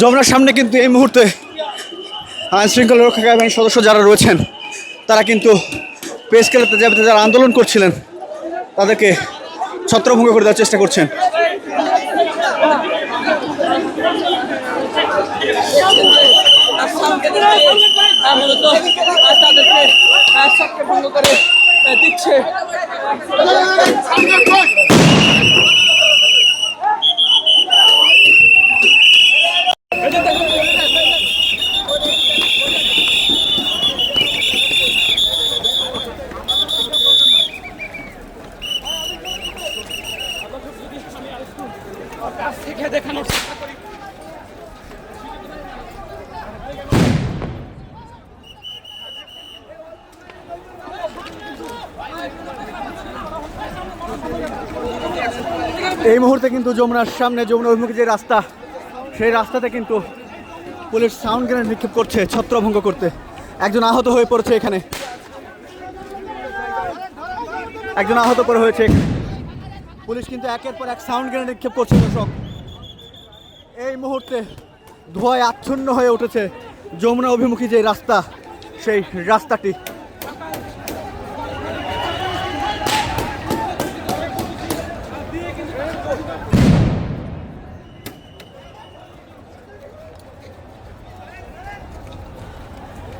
যমুনার সামনে কিন্তু এই মুহূর্তে আইন শৃঙ্খলা রক্ষাকারী বাহিনীর সদস্য যারা রয়েছেন তারা কিন্তু প্রেস ক্লাবে যারা আন্দোলন করছিলেন তাদেরকে ছত্রভঙ্গ করে দেওয়ার চেষ্টা করছেন। দিচ্ছে দেখানোর চেষ্টা করি। এই মুহূর্তে কিন্তু যমুনার সামনে যমুনা অভিমুখী যে রাস্তা সেই রাস্তাতে কিন্তু পুলিশ সাউন্ড গ্রেনেড নিক্ষেপ করছে ছত্রভঙ্গ করতে। একজন আহত হয়ে পড়েছে, এখানে একজন আহত করে হয়েছে। পুলিশ কিন্তু একের পর এক সাউন্ড গ্রেনেড নিক্ষেপ করছে। দর্শক, এই মুহূর্তে ধোঁয়ায় আচ্ছন্ন হয়ে উঠেছে যমুনা অভিমুখী যে রাস্তা সেই রাস্তাটি।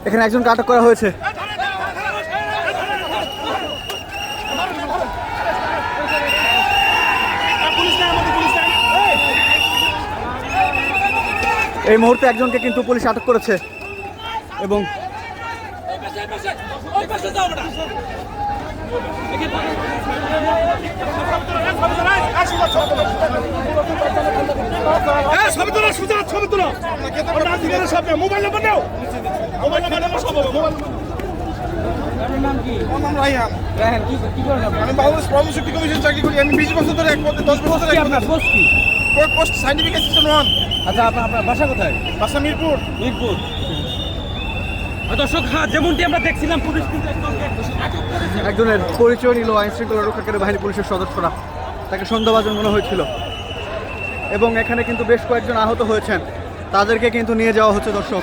এখানে একজনকে আটক করা হয়েছে। এই মুহূর্তে একজনকে কিন্তু পুলিশ আটক করেছে এবং আমি বাংলাদেশ কর্মশক্তি কমিশন চাকরি করি। আমি 20 বছর ধরে 10 বছর ধরে পোস্ট সাইন্টিফিক অ্যাসিস্ট্যান্ট 1। আচ্ছা, আপনার বাসা কোথায়? বাসা মিরপুর। দর্শক, যেমনটি আমরা দেখছিলাম পুলিশ কিন্তু একজনের পরিচয় নিল আইন শৃঙ্খলা রক্ষাকারী বাহিনী পুলিশের সদস্যরা। তাকে সন্দেহভাজন মনে হয়েছিল এবং এখানে কিন্তু বেশ কয়েকজন আহত হয়েছেন, তাদেরকে কিন্তু নিয়ে যাওয়া হচ্ছে। দর্শক,